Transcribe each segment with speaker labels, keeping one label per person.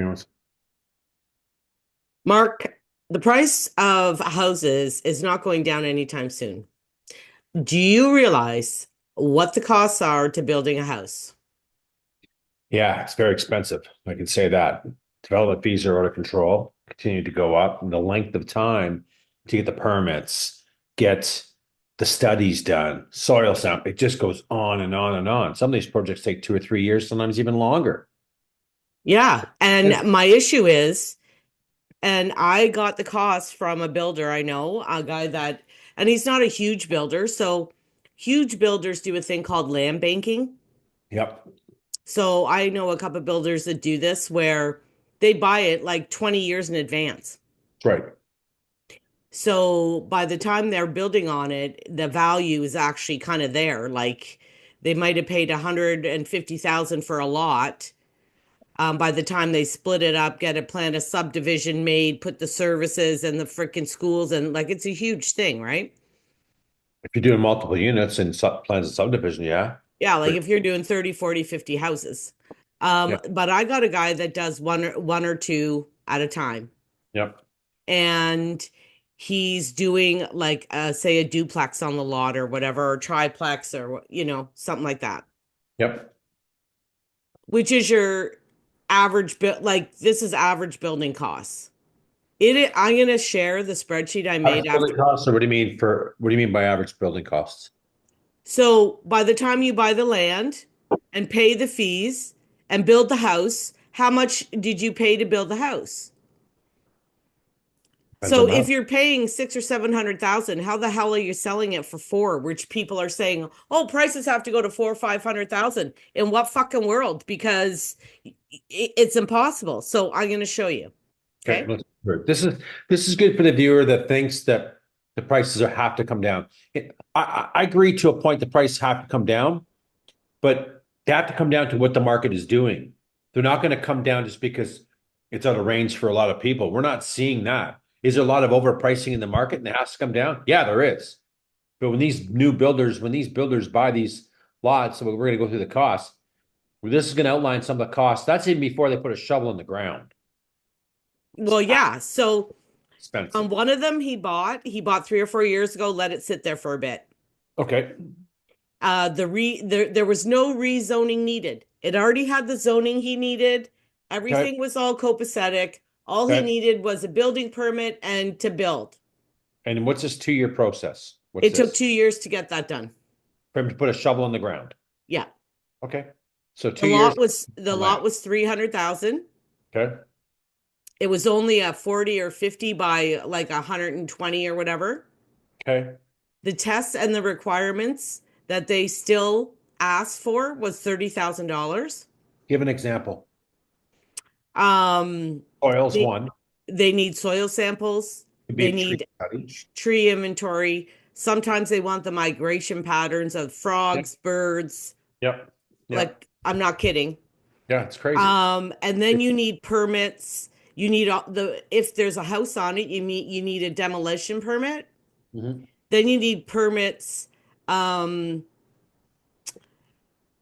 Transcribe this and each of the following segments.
Speaker 1: months.
Speaker 2: Mark, the price of houses is not going down anytime soon. Do you realize what the costs are to building a house?
Speaker 1: Yeah, it's very expensive. I can say that. Development fees are out of control, continue to go up, and the length of time to get the permits, get the studies done, soil sample, it just goes on and on and on. Some of these projects take 2 or 3 years, sometimes even longer.
Speaker 2: Yeah. And
Speaker 1: Yes.
Speaker 2: my issue is, and I got the cost from a builder I know, a guy that, and he's not a huge builder. So huge builders do a thing called land banking.
Speaker 1: Yep.
Speaker 2: So I know a couple of builders that do this where they buy it like 20 years in advance.
Speaker 1: That's right.
Speaker 2: So by the time they're building on it, the value is actually kind of there. Like they might have paid 150,000 for a lot. By the time they split it up, get a plan, a subdivision made, put the services and the freaking schools, and like it's a huge thing, right?
Speaker 1: If you're doing multiple units and plans of subdivision, yeah.
Speaker 2: Yeah, like
Speaker 1: Pretty-
Speaker 2: if you're doing 30, 40, 50 houses.
Speaker 1: Yep.
Speaker 2: But I got a guy that does one or two at a time.
Speaker 1: Yep.
Speaker 2: And he's doing like say a duplex on the lot or whatever, or triplex or something like that,
Speaker 1: Yep.
Speaker 2: which is your average build. Like this is average building costs. I'm gonna share the spreadsheet I made
Speaker 1: Average
Speaker 2: after.
Speaker 1: building costs, or what do you mean by average building costs?
Speaker 2: So by the time you buy the land and pay the fees and build the house, how much did you pay to build the house?
Speaker 1: Depends on
Speaker 2: So
Speaker 1: the
Speaker 2: if
Speaker 1: house.
Speaker 2: you're paying 600,000 or 700,000, how the hell are you selling it for four? Which people are saying, oh, prices have to go to 400,000 or 500,000. In what fucking world? Because it's impossible. So I'm going to show you.
Speaker 1: Okay,
Speaker 2: Okay.
Speaker 1: this is good for the viewer that thinks that the prices have to come down. I agree to a point the price have to come down, but they have to come down to what the market is doing. They're not going to come down just because it's out of range for a lot of people. We're not seeing that. Is there a lot of overpricing in the market and it has to come down? Yeah, there is. But when these builders buy these lots, so we're going to go through the costs. Well, this is going to outline some of the costs. That's even before they put a shovel in the ground. It's
Speaker 2: Well, yeah. So on
Speaker 1: expensive.
Speaker 2: one of them he bought 3 or 4 years ago, let it sit there for a bit.
Speaker 1: Okay.
Speaker 2: There was no rezoning needed. It already had the zoning he needed.
Speaker 1: Okay.
Speaker 2: Everything was all copacetic. All he
Speaker 1: Okay.
Speaker 2: needed was a building permit and to build.
Speaker 1: And what's this 2 year process? What's
Speaker 2: It took
Speaker 1: this?
Speaker 2: 2 years to get that done.
Speaker 1: For him to put a shovel in the ground.
Speaker 2: Yeah.
Speaker 1: Okay. So
Speaker 2: The
Speaker 1: 2 years
Speaker 2: lot was the
Speaker 1: the
Speaker 2: lot
Speaker 1: land.
Speaker 2: was 300,000.
Speaker 1: Okay.
Speaker 2: It was only a 40 or 50 by like 120 or whatever.
Speaker 1: Okay.
Speaker 2: The tests and the requirements that they still asked for was $30,000.
Speaker 1: Give an example.
Speaker 2: Um,
Speaker 1: Oil's
Speaker 2: they
Speaker 1: one.
Speaker 2: they need soil samples.
Speaker 1: Could be
Speaker 2: They
Speaker 1: a tree
Speaker 2: need
Speaker 1: study.
Speaker 2: tree inventory. Sometimes they want the migration patterns of
Speaker 1: Yep.
Speaker 2: frogs, birds.
Speaker 1: Yep. Yep.
Speaker 2: Like, I'm not kidding.
Speaker 1: Yeah, it's crazy.
Speaker 2: And then you need permits. You need if there's a house on it, you need a demolition permit.
Speaker 1: Hmm.
Speaker 2: Then you need permits. Um,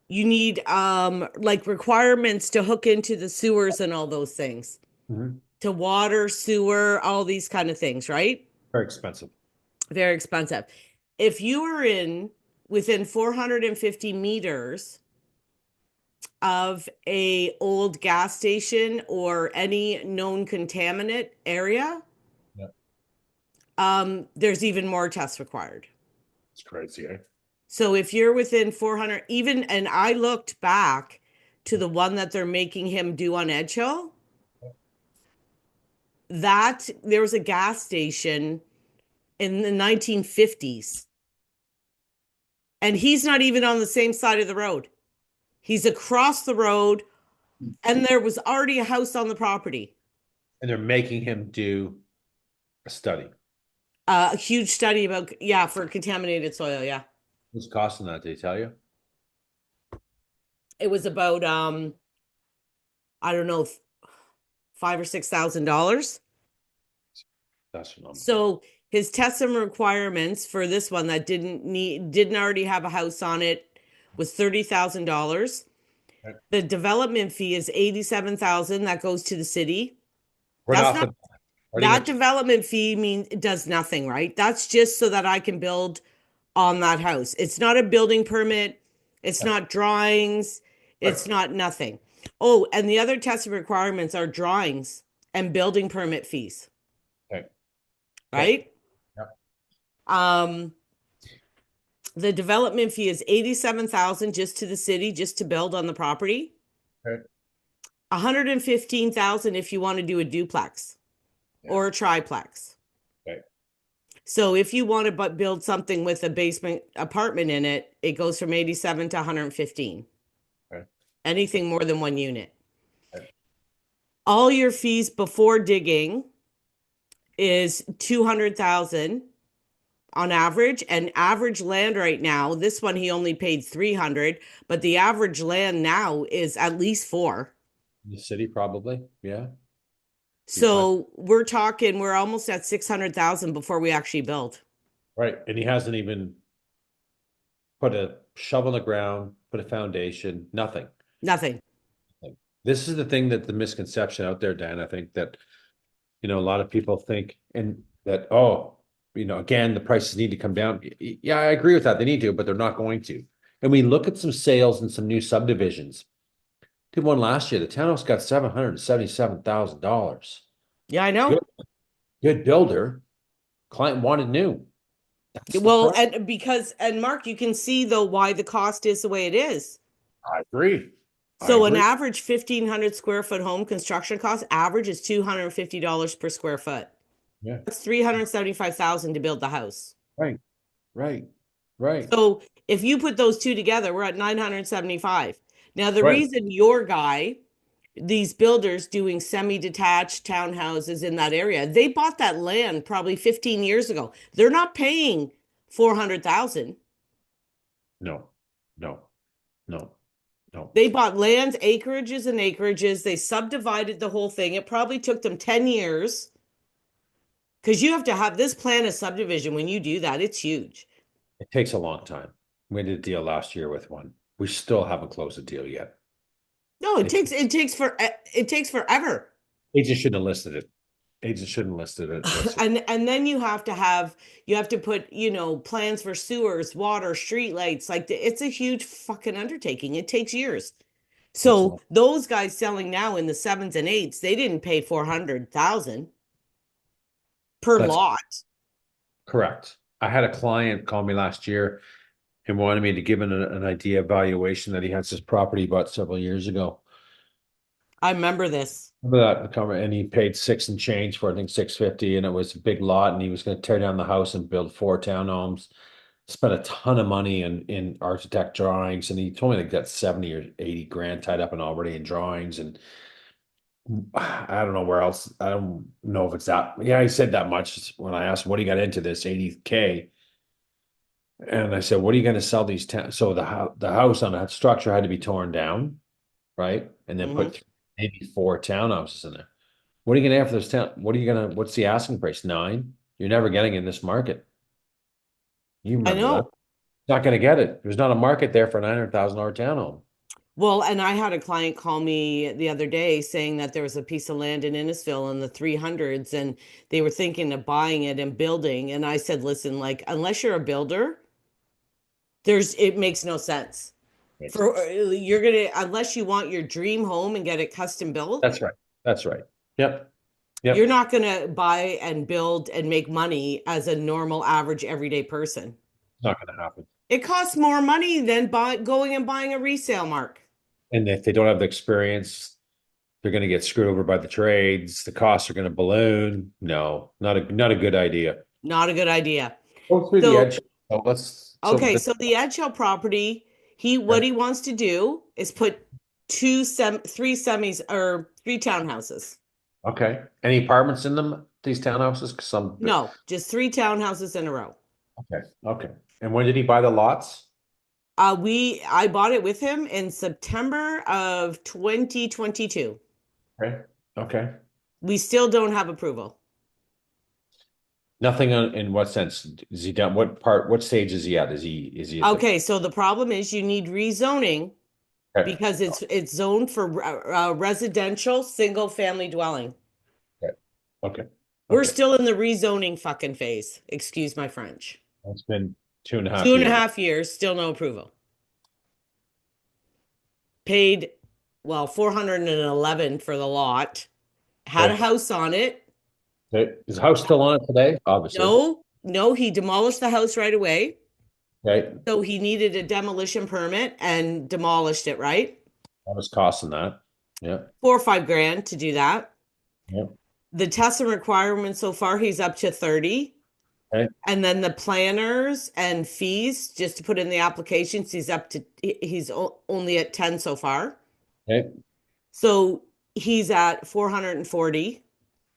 Speaker 2: you need like requirements to hook into the sewers and all those things.
Speaker 1: Hmm.
Speaker 2: To water, sewer, all these kind of things, right?
Speaker 1: Very expensive.
Speaker 2: Very expensive. If you are in within 450 meters of a old gas station or any known contaminant area,
Speaker 1: Yeah.
Speaker 2: there's even more tests required.
Speaker 1: It's crazy, eh?
Speaker 2: So if you're within 400, even, and I looked back to the one that they're making him do on Edge Hill, that there was a gas station in the 1950s, and he's not even on the same side of the road. He's across the road, and there was already a house on the property.
Speaker 1: And they're making him do a study.
Speaker 2: A huge study about, yeah, for contaminated soil. Yeah.
Speaker 1: What's costing that? Did they tell you?
Speaker 2: It was about, I don't know, $5,000 or $6,000.
Speaker 1: That's phenomenal.
Speaker 2: So his tests and requirements for this one that didn't already have a house on it was $30,000.
Speaker 1: Okay.
Speaker 2: The development fee is 87,000 that goes to the city.
Speaker 1: Right
Speaker 2: That's
Speaker 1: off
Speaker 2: not
Speaker 1: the, pretty
Speaker 2: that
Speaker 1: much.
Speaker 2: development fee means it does nothing, right? That's just so that I can build on that house. It's not a building permit, it's
Speaker 1: Yeah,
Speaker 2: not drawings,
Speaker 1: right.
Speaker 2: it's not nothing. Oh, and the other testing requirements are drawings and building permit fees,
Speaker 1: Okay. Okay.
Speaker 2: right?
Speaker 1: Yeah.
Speaker 2: Um, the development fee is 87,000 just to the city, just to build on the property.
Speaker 1: Okay.
Speaker 2: 115,000 if you want to do a duplex
Speaker 1: Yeah.
Speaker 2: or a triplex.
Speaker 1: Okay.
Speaker 2: So if you want to build something with a basement apartment in it, it goes from 87 to 115.
Speaker 1: Okay.
Speaker 2: Anything more than one unit.
Speaker 1: Okay.
Speaker 2: All your fees before digging is 200,000 on average, and average land right now, this one he only paid 300, but the average land now is at least 4.
Speaker 1: The city probably. Yeah.
Speaker 2: So we're almost at 600,000 before we actually build.
Speaker 1: Right. And he hasn't even put a shovel in the ground, put a foundation, nothing.
Speaker 2: Nothing.
Speaker 1: Like, this is the thing that the misconception out there, Dan. I think that, a lot of people think and that, oh, again, the prices need to come down. Yeah, I agree with that. They need to, but they're not going to. And we look at some sales and some new subdivisions. Did one last year. The townhouse got $777,000.
Speaker 2: Yeah, I
Speaker 1: Good,
Speaker 2: know.
Speaker 1: good builder. Client wanted new. That's the
Speaker 2: Well,
Speaker 1: price.
Speaker 2: and Mark, you can see though why the cost is the way it is.
Speaker 1: I agree. I
Speaker 2: So an
Speaker 1: agree.
Speaker 2: average 1,500 square foot home construction cost average is $250 per square foot.
Speaker 1: Yeah.
Speaker 2: That's 375,000 to build the house.
Speaker 1: Right. Right. Right.
Speaker 2: So if you put those two together, we're at 975. Now the
Speaker 1: Right.
Speaker 2: reason your guy, these builders doing semi-detached townhouses in that area, they bought that land probably 15 years ago. They're not paying 400,000.
Speaker 1: No. No. No. No.
Speaker 2: They bought lands, acreages and acreages. They subdivided the whole thing. It probably took them 10 years because you have to have this plan of subdivision. When you do that, it's huge.
Speaker 1: It takes a long time. We did a deal last year with one. We still haven't closed a deal yet.
Speaker 2: No,
Speaker 1: It,
Speaker 2: it takes forever.
Speaker 1: agent shouldn't have listed it. Agent shouldn't have listed it.
Speaker 2: And then you have to put, plans for sewers, water, street lights. Like it's a huge fucking undertaking. It takes years.
Speaker 1: Takes a
Speaker 2: So
Speaker 1: long.
Speaker 2: those guys selling now in the sevens and eights, they didn't pay 400,000 per
Speaker 1: That's
Speaker 2: lot.
Speaker 1: correct. I had a client call me last year and wanted me to give him an idea of valuation that he has his property bought several years ago.
Speaker 2: I remember this.
Speaker 1: Remember that comment, and he paid six and change for, I think, 650, and it was a big lot, and he was going to tear down the house and build 4 townhomes. Spent a ton of money in architect drawings, and he told me they got 70 or 80 grand tied up and already in drawings. And I don't know where else. I don't know if it's that. Yeah, he said that much when I asked him what he got into this 80K. And I said, what are you going to sell these so the house on that structure had to be torn down, right? And then
Speaker 2: Hmm.
Speaker 1: put maybe 4 townhouses in there. What are you going to have for those what are you going to, what's the asking price? 9? You're never getting in this market. You
Speaker 2: I
Speaker 1: remember that.
Speaker 2: know.
Speaker 1: Not going to get it. There's not a market there for a $900,000 townhome.
Speaker 2: Well, and I had a client call me the other day saying that there was a piece of land in Innisfil in the 300s and they were thinking of buying it and building. And I said, listen, like, unless you're a builder, it makes no sense.
Speaker 1: Makes
Speaker 2: For
Speaker 1: sense.
Speaker 2: unless you want your dream home and get it custom built,
Speaker 1: That's right. That's right. Yep.
Speaker 2: you're
Speaker 1: Yep.
Speaker 2: not gonna buy and build and make money as a normal, average, everyday person.
Speaker 1: Not going to happen.
Speaker 2: It costs more money than going and buying a resale, Mark.
Speaker 1: And if they don't have the experience, they're going to get screwed over by the trades. The costs are going to balloon. No, not a good idea.
Speaker 2: Not a good idea.
Speaker 1: Go through the
Speaker 2: So,
Speaker 1: edge. So let's
Speaker 2: okay, so the Edgell property, what
Speaker 1: okay.
Speaker 2: he wants to do is put three semis or 3 townhouses.
Speaker 1: Okay. Any apartments in them? These townhouses? Some.
Speaker 2: No, just 3 townhouses in a row.
Speaker 1: Okay. Okay. And when did he buy the lots?
Speaker 2: I bought it with him in September of 2022.
Speaker 1: Okay. Okay.
Speaker 2: We still don't have approval.
Speaker 1: Nothing in what sense? Is he done? What part? What stage is he at? Is he at the
Speaker 2: Okay, so the problem is you need rezoning
Speaker 1: Okay,
Speaker 2: because it's zoned for residential single family dwelling.
Speaker 1: okay, okay,
Speaker 2: We're
Speaker 1: okay.
Speaker 2: still in the rezoning fucking phase. Excuse my French.
Speaker 1: It's been 2.5
Speaker 2: Two and a
Speaker 1: years.
Speaker 2: half years, still no approval. Paid, well, 411 for the lot. Had a
Speaker 1: Okay,
Speaker 2: house on it.
Speaker 1: okay. Is the house still on it today? Obviously.
Speaker 2: No, no, he demolished the house right away.
Speaker 1: Okay,
Speaker 2: So he needed a demolition permit and demolished it, right?
Speaker 1: what was costing that? Yeah,
Speaker 2: 4 or 5 grand to do that.
Speaker 1: yeah.
Speaker 2: The tests and requirements so far, he's up to 30.
Speaker 1: Okay,
Speaker 2: And then the planners and fees, just to put in the applications, he's only at 10 so far.
Speaker 1: okay,
Speaker 2: So he's at 440.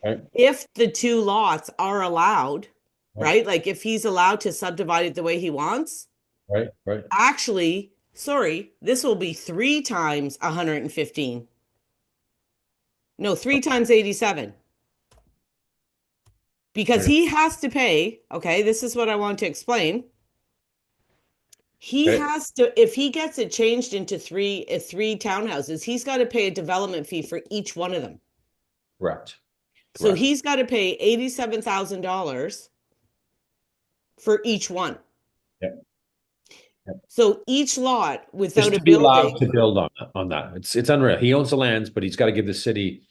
Speaker 1: okay,
Speaker 2: If the two lots are allowed,
Speaker 1: right,
Speaker 2: right? Like if he's allowed to subdivide it the way he wants,
Speaker 1: right, right.
Speaker 2: actually, sorry, this will be 3 times 115. No, 3 times 87. Because
Speaker 1: Okay,
Speaker 2: he has to pay, okay, this is what I want to explain. He
Speaker 1: okay,
Speaker 2: has to, if he gets it changed into three townhouses, he's got to pay a development fee for each one of them.
Speaker 1: correct,
Speaker 2: So
Speaker 1: correct.
Speaker 2: he's got to pay $87,000 for each one.
Speaker 1: Yeah, yeah.
Speaker 2: So each lot without
Speaker 1: Just
Speaker 2: a
Speaker 1: to be allowed
Speaker 2: building,
Speaker 1: to build on that. It's unreal. He owns the lands, but he's got to give the city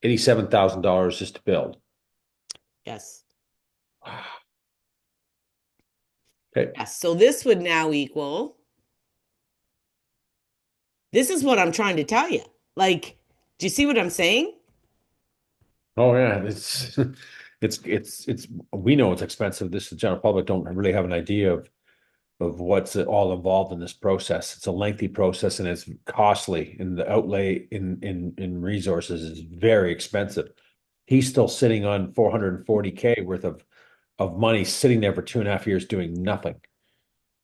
Speaker 1: $87,000 just to build.
Speaker 2: yes.
Speaker 1: Okay.
Speaker 2: Yes. So this would now equal, this is what I'm trying to tell you. Like, do you see what I'm saying?
Speaker 1: Oh yeah, it's it's we know it's expensive. This the general public don't really have an idea of what's all involved in this process. It's a lengthy process and it's costly, and the outlay in resources is very expensive. He's still sitting on 440K worth of money sitting there for 2.5 years doing nothing.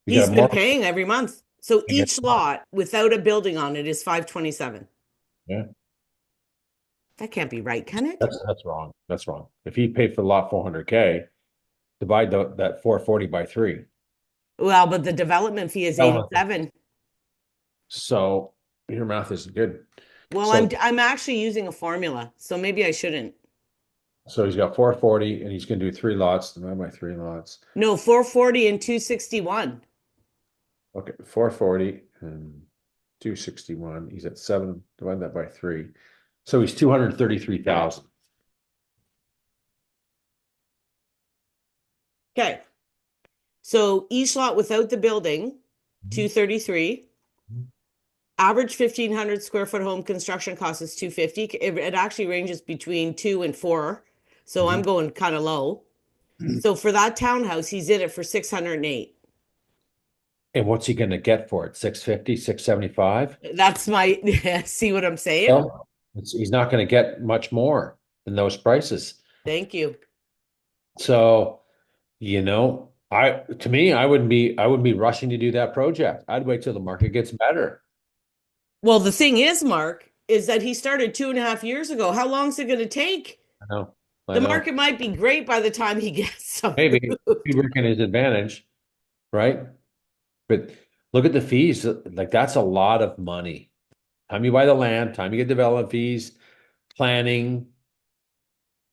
Speaker 1: You got
Speaker 2: He's
Speaker 1: a
Speaker 2: been
Speaker 1: mortgage.
Speaker 2: paying every month. So
Speaker 1: You
Speaker 2: each lot without a building on it is 527.
Speaker 1: yeah,
Speaker 2: That can't be right, can it?
Speaker 1: that's wrong. That's wrong. If he paid for the lot 400K, divide that 440 by three.
Speaker 2: Well, but the development fee is
Speaker 1: Oh.
Speaker 2: 87.
Speaker 1: So your math isn't good.
Speaker 2: Well,
Speaker 1: So
Speaker 2: I'm actually using a formula, so maybe I shouldn't.
Speaker 1: so he's got 440 and he's gonna do three lots, divide by three lots.
Speaker 2: No, 440 and 261.
Speaker 1: Okay, 440 and 261. He's at seven, divide that by three. So he's 233,000.
Speaker 2: Okay. So each lot without the building, 233. Average 1,500 square foot home construction cost is 250. It actually ranges between 2 and 4. So I'm
Speaker 1: Mhm.
Speaker 2: going kind of low. So for that townhouse, he's in it for 608.
Speaker 1: And what's he gonna get for it? 650, 675?
Speaker 2: That's my, see what I'm saying?
Speaker 1: Well, he's not gonna get much more than those prices.
Speaker 2: Thank you.
Speaker 1: So, to me, I wouldn't be rushing to do that project. I'd wait till the market gets better.
Speaker 2: Well, the thing is, Mark, is that he started 2.5 years ago. How long is it going to take?
Speaker 1: I know, I
Speaker 2: The
Speaker 1: know.
Speaker 2: market might be great by the time he gets some.
Speaker 1: Maybe he work in his advantage, right? But look at the fees. Like that's a lot of money. Time you buy the land, time you get development fees, planning,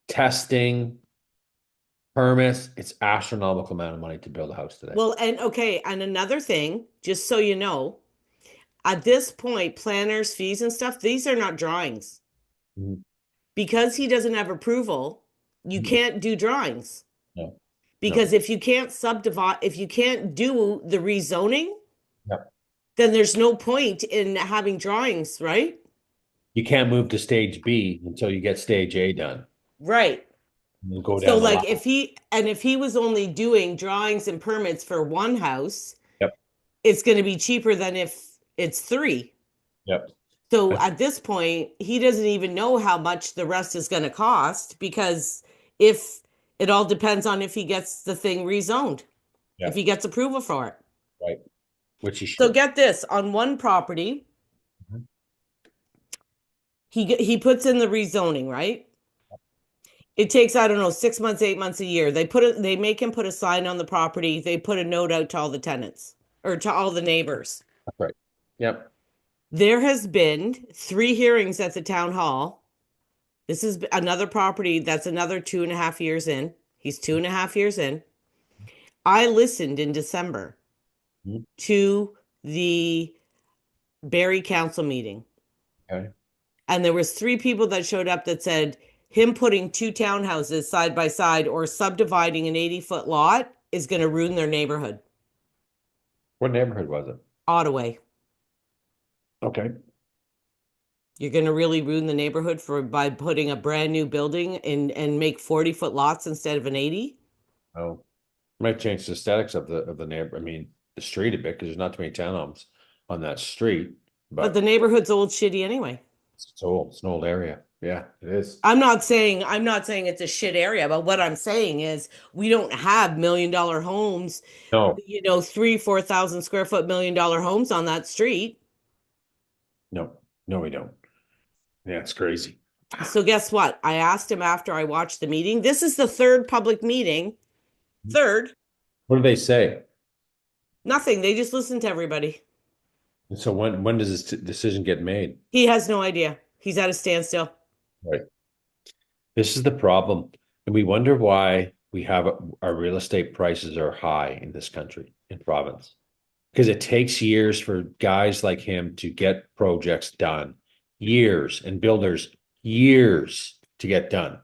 Speaker 1: testing, permits. It's astronomical amount of money to build a house today.
Speaker 2: Well, and okay, and another thing, just so you know, at this point, planners, fees, and stuff, these are not drawings.
Speaker 1: Mhm.
Speaker 2: Because he doesn't have approval, you
Speaker 1: Mhm.
Speaker 2: can't do drawings.
Speaker 1: No,
Speaker 2: Because
Speaker 1: no,
Speaker 2: if you can't subdivide, if you can't do the rezoning,
Speaker 1: no.
Speaker 2: then there's no point in having drawings, right?
Speaker 1: You can't move to stage B until you get stage A done.
Speaker 2: Right.
Speaker 1: You'll go
Speaker 2: So
Speaker 1: down the
Speaker 2: like
Speaker 1: line.
Speaker 2: if he was only doing drawings and permits for one house,
Speaker 1: Yep,
Speaker 2: it's going to be cheaper than if it's three.
Speaker 1: yep.
Speaker 2: So
Speaker 1: That's,
Speaker 2: at this point, he doesn't even know how much the rest is going to cost because if it all depends on if he gets the thing rezoned, if
Speaker 1: yep,
Speaker 2: he gets approval for it.
Speaker 1: right. Which he
Speaker 2: So
Speaker 1: should.
Speaker 2: get this, on one property,
Speaker 1: Mhm.
Speaker 2: he puts in the rezoning, right? It takes, I don't know, 6 months, 8 months, a year. They make him put a sign on the property. They put a note out to all the tenants or to all the neighbors.
Speaker 1: That's right. Yep.
Speaker 2: There has been 3 hearings at the town hall. This is another property that's another 2.5 years in. He's 2.5 years in. I listened in December
Speaker 1: Mhm.
Speaker 2: to the Barrie Council meeting,
Speaker 1: Okay.
Speaker 2: and there was 3 people that showed up that said him putting 2 townhouses side by side or subdividing an 80-foot lot is going to ruin their neighborhood.
Speaker 1: What neighborhood was it?
Speaker 2: Ottawa.
Speaker 1: Okay.
Speaker 2: You're going to really ruin the neighborhood for by putting a brand new building in and make 40-foot lots instead of an 80.
Speaker 1: Oh, might change the aesthetics of the neighbor. I mean, the street a bit because there's not too many townhomes on that street,
Speaker 2: But the
Speaker 1: but
Speaker 2: neighborhood's old shitty anyway.
Speaker 1: it's old. It's an old area. Yeah, it is.
Speaker 2: I'm not saying it's a shit area, but what I'm saying is we don't have $1 million homes,
Speaker 1: No,
Speaker 2: 3, 4,000 square foot $1 million homes on that street.
Speaker 1: no, no, we don't. Yeah, it's crazy.
Speaker 2: So guess what? I asked him after I watched the meeting. This is the third public meeting. Third,
Speaker 1: What do they say?
Speaker 2: nothing. They just listen to everybody.
Speaker 1: And so when does this decision get made?
Speaker 2: He has no idea. He's at a standstill.
Speaker 1: Right. This is the problem. And we wonder why we have our real estate prices are high in this country, in province. Because it takes years for guys like him to get projects done, years, and builders years to get done.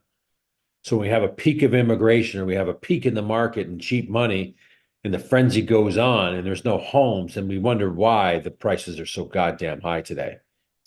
Speaker 1: So we have a peak of immigration, or we have a peak in the market and cheap money, and the frenzy goes on, and there's no homes, and we wonder why the prices are so goddamn high today.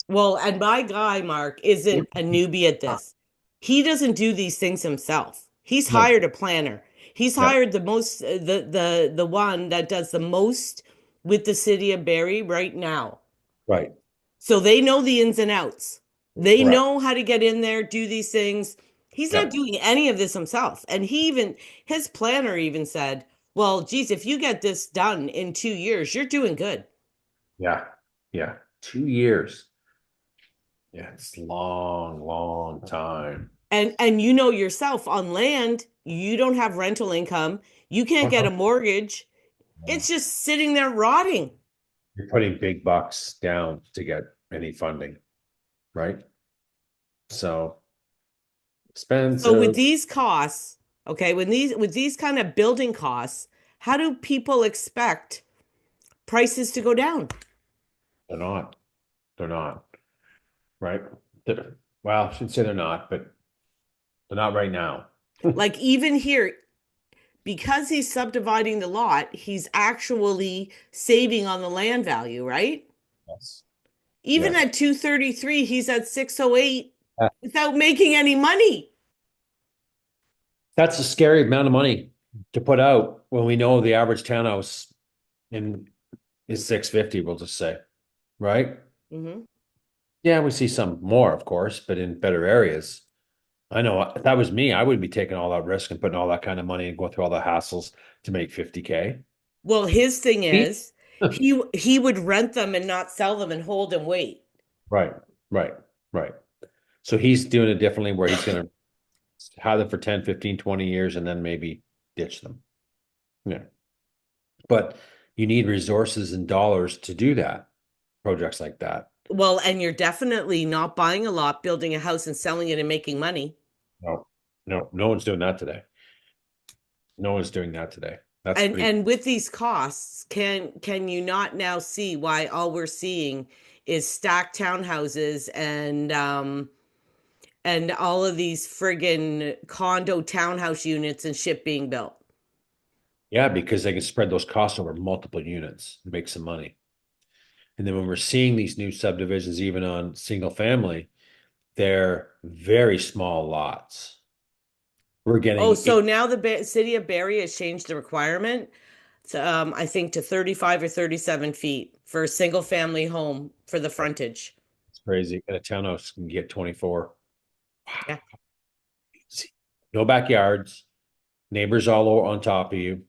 Speaker 2: Well, and my guy, Mark, isn't a newbie at this. He doesn't do these things himself. He's
Speaker 1: No,
Speaker 2: hired a planner. He's
Speaker 1: yeah,
Speaker 2: hired the one that does the most with the city of Barrie right now.
Speaker 1: right,
Speaker 2: So they know the ins and outs. They
Speaker 1: correct.
Speaker 2: know how to get in there, do these things. He's not
Speaker 1: Yeah,
Speaker 2: doing any of this himself. And his planner even said, well, geez, if you get this done in 2 years, you're doing good.
Speaker 1: yeah, yeah. 2 years. Yeah, it's long, long time.
Speaker 2: And you know yourself on land, you don't have rental income. You can't get a
Speaker 1: Uh-huh.
Speaker 2: mortgage. It's just sitting there rotting.
Speaker 1: You're putting big bucks down to get any funding, right? So
Speaker 2: So with
Speaker 1: expensive.
Speaker 2: these costs, okay, with these kind of building costs, how do people expect prices to go down?
Speaker 1: They're not. They're not, right? Well, I should say they're not, but they're not right now.
Speaker 2: Like even here, because he's subdividing the lot, he's actually saving on the land value, right?
Speaker 1: Yes.
Speaker 2: Even
Speaker 1: Yes.
Speaker 2: at 233, he's at 608
Speaker 1: Uh,
Speaker 2: without making any money.
Speaker 1: That's a scary amount of money to put out when we know the average townhouse in is 650, we'll just say, right?
Speaker 2: Hmm.
Speaker 1: Yeah, we see some more, of course, but in better areas. I know if that was me, I wouldn't be taking all that risk and putting all that kind of money and going through all the hassles to make 50K.
Speaker 2: Well, his thing
Speaker 1: Me?
Speaker 2: is he would rent them and not sell them and hold and wait.
Speaker 1: Right, right, right. So he's doing it differently where he's going to have them for 10, 15, 20 years and then maybe ditch them. Yeah. But you need resources and dollars to do that, projects like that.
Speaker 2: Well, and you're definitely not buying a lot, building a house and selling it and making money.
Speaker 1: No, no, no one's doing that today. No one's doing that today. That's pretty,
Speaker 2: And with these costs, can you not now see why all we're seeing is stacked townhouses and all of these friggin' condo townhouse units and shit being built?
Speaker 1: yeah, because they can spread those costs over multiple units and make some money. And then when we're seeing these new subdivisions, even on single family, they're very small lots. We're
Speaker 2: Oh,
Speaker 1: getting
Speaker 2: so now the city of Barrie has changed the requirement to, I think to 35 or 37 feet for a single family home for the frontage.
Speaker 1: it's crazy. And a townhouse can get 24.
Speaker 2: Yeah.
Speaker 1: Wow. No backyards, neighbors all on top of you.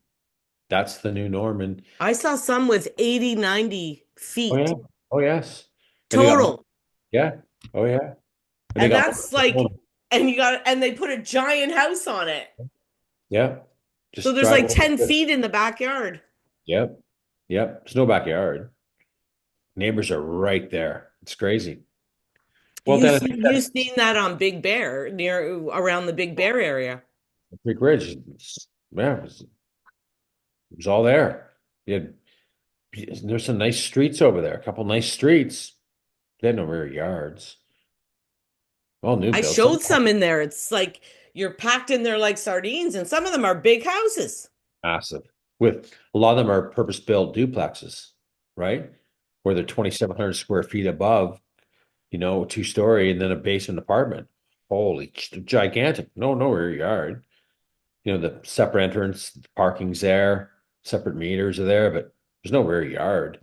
Speaker 1: That's the new norm. And
Speaker 2: I saw some with 80, 90
Speaker 1: oh yeah,
Speaker 2: feet
Speaker 1: oh yes. And they got
Speaker 2: total.
Speaker 1: yeah, oh yeah. And they
Speaker 2: And
Speaker 1: got
Speaker 2: that's like, and they put a giant house on it.
Speaker 1: yeah.
Speaker 2: So
Speaker 1: Just
Speaker 2: there's
Speaker 1: drive
Speaker 2: like
Speaker 1: over
Speaker 2: 10
Speaker 1: it.
Speaker 2: feet in the backyard.
Speaker 1: Yep. Yep. There's no backyard. Neighbors are right there. It's crazy. Well,
Speaker 2: You
Speaker 1: then I
Speaker 2: see,
Speaker 1: think
Speaker 2: you
Speaker 1: that's
Speaker 2: seen that on Big Bear near around the Big Bear area.
Speaker 1: Big Ridge. Yeah, it was all there. You had, there's some nice streets over there. A couple nice streets. They had no rear yards. All new
Speaker 2: I
Speaker 1: builds. Some
Speaker 2: showed some in there. It's like you're packed in there like sardines, and some of them are big houses.
Speaker 1: massive. With a lot of them are purpose-built duplexes, right? Where they're 2,700 square feet above, two-story, and then a basement apartment. Holy, gigantic. No rear yard. The separate entrance, parking's there, separate meters are there, but there's no rear yard.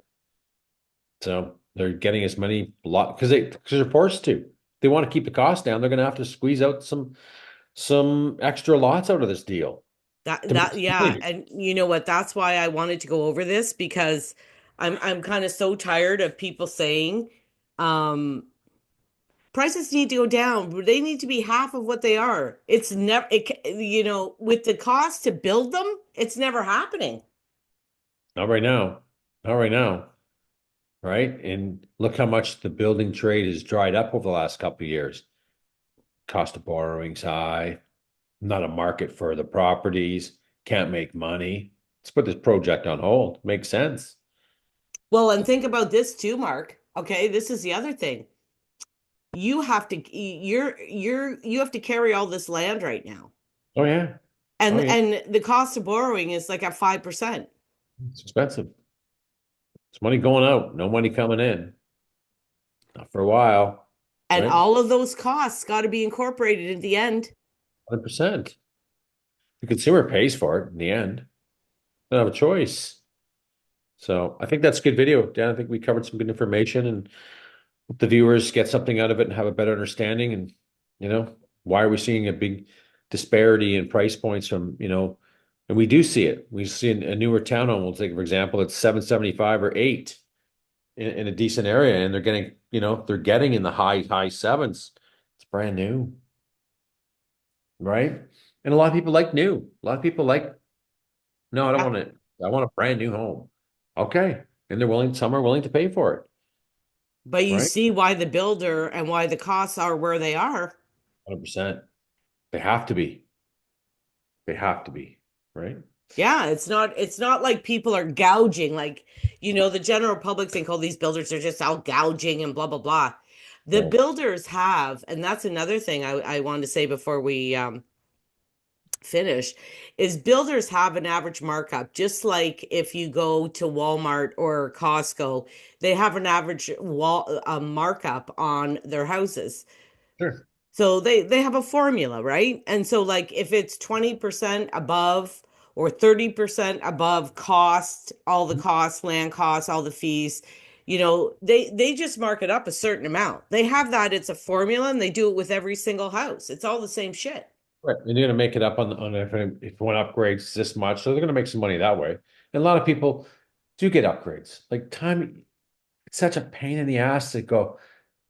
Speaker 1: So they're getting as many lot because they're forced to. They want to keep the cost down. They're going to have to squeeze out some extra lots out of this deal
Speaker 2: That
Speaker 1: to make
Speaker 2: that
Speaker 1: some
Speaker 2: yeah,
Speaker 1: money.
Speaker 2: and you know what? That's why I wanted to go over this because I'm kind of so tired of people saying um prices need to go down. They need to be half of what they are. It's never with the cost to build them, it's never happening.
Speaker 1: Not right now. Not right now. Right? And look how much the building trade has dried up over the last couple of years. Cost of borrowing's high, not a market for the properties, can't make money. Let's put this project on hold. Makes sense.
Speaker 2: Well, and think about this too, Mark. Okay, this is the other thing. You have to carry all this land right now.
Speaker 1: Oh yeah. Oh yeah.
Speaker 2: And the cost of borrowing is like at 5%.
Speaker 1: It's expensive. It's money going out, no money coming in. Not for a while,
Speaker 2: And
Speaker 1: right?
Speaker 2: all of those costs got to be incorporated at the end.
Speaker 1: 100%. The consumer pays for it in the end. They don't have a choice. So I think that's a good video, Dan. I think we covered some good information and hope the viewers get something out of it and have a better understanding. And, why are we seeing a big disparity in price points and we do see it. We see a newer townhome, we'll take, for example, it's 775 or 8 in a decent area, and they're getting in the high sevens. It's brand new, right? And a lot of people like new. A lot of people like, no, I don't
Speaker 2: Yeah.
Speaker 1: want it. I want a brand new home. Okay. And some are willing to pay for it,
Speaker 2: But you
Speaker 1: right?
Speaker 2: see why the builder and why the costs are where they are.
Speaker 1: 100%. They have to be. They have to be, right?
Speaker 2: Yeah, it's not like people are gouging like the general public think oh these builders are just out gouging and blah blah blah. The
Speaker 1: No.
Speaker 2: builders have, and that's another thing I wanted to say before we finish, is builders have an average markup. Just like if you go to Walmart or Costco, they have an average markup on their houses.
Speaker 1: Sure.
Speaker 2: So they have a formula, right? And so like if it's 20% above or 30% above cost, all the costs, land costs, all the fees, they just mark it up a certain amount. They have that, it's a formula and they do it with every single house. It's all the same shit.
Speaker 1: Right. And you're going to make it up on if one upgrades this much. So they're going to make some money that way. And a lot of people do get upgrades. Like it's such a pain in the ass to go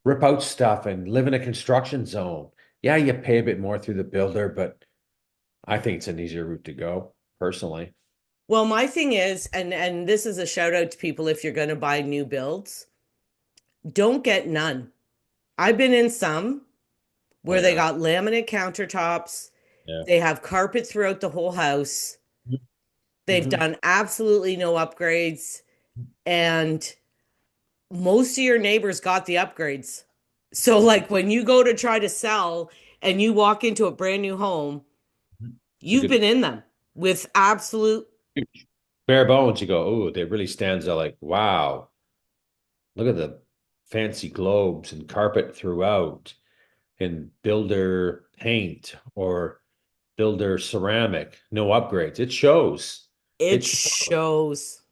Speaker 1: rip out stuff and live in a construction zone. Yeah, you pay a bit more through the builder, but I think it's an easier route to go, personally.
Speaker 2: Well, my thing is, and this is a shout out to people if you're going to buy new builds, don't get none. I've been in some
Speaker 1: Oh
Speaker 2: where they
Speaker 1: yeah.
Speaker 2: got laminate countertops,
Speaker 1: Yeah.
Speaker 2: they have carpet throughout the whole house. They've
Speaker 1: Hmm.
Speaker 2: done absolutely no upgrades, and most of your neighbors got the upgrades. So, like when you go to try to sell and you walk into a brand new home,
Speaker 1: It's a
Speaker 2: you've
Speaker 1: good
Speaker 2: been in them with absolute.
Speaker 1: bare bones. You go, oh, it really stands out. Like, wow, look at the fancy globes and carpet throughout, and builder paint or builder ceramic, no upgrades. It shows.
Speaker 2: It
Speaker 1: It shows,
Speaker 2: shows.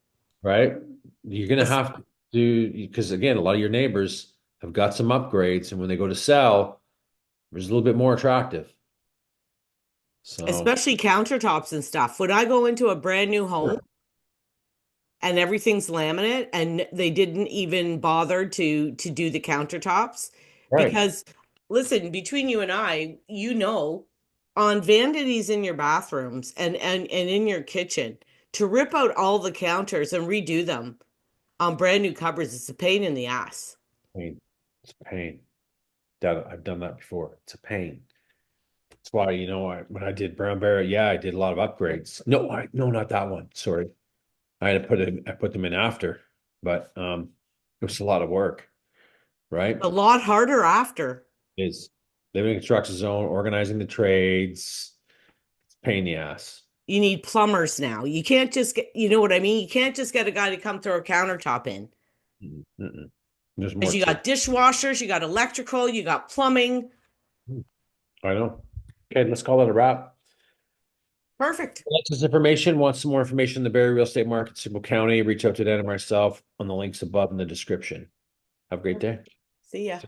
Speaker 1: right? You're gonna have to do because again, a lot of your neighbors have got some upgrades, and when they go to sell, it's a little bit more attractive. So,
Speaker 2: Especially countertops and stuff. When I go into a brand new home
Speaker 1: sure.
Speaker 2: and everything's laminate and they didn't even bother to do the countertops
Speaker 1: Right.
Speaker 2: because listen, between you and I, on vanities in your bathrooms and in your kitchen to rip out all the counters and redo them. On brand new cupboards, it's a pain in the ass.
Speaker 1: Pain. It's a pain. I've done that before. It's a pain. That's why, when I did Brown Bear, yeah, I did a lot of upgrades. No, not that one. Sorry. I put them in after, but it was a lot of work, right?
Speaker 2: A lot harder after.
Speaker 1: Is living in a construction zone, organizing the trades. It's a pain in the ass.
Speaker 2: You need plumbers now. You can't just get, you know what I mean? You can't just get a guy to come throw a countertop in.
Speaker 1: Mm-mm. There's more
Speaker 2: Because you
Speaker 1: to
Speaker 2: got dishwashers, you got electrical, you got plumbing.
Speaker 1: it. I know. Okay, let's call it a wrap.
Speaker 2: Perfect.
Speaker 1: Wants this information, wants some more information in the Barrie Real Estate market, Simcoe County, reach out to Dan and myself on the links above in the description. Have a great day.
Speaker 2: See ya.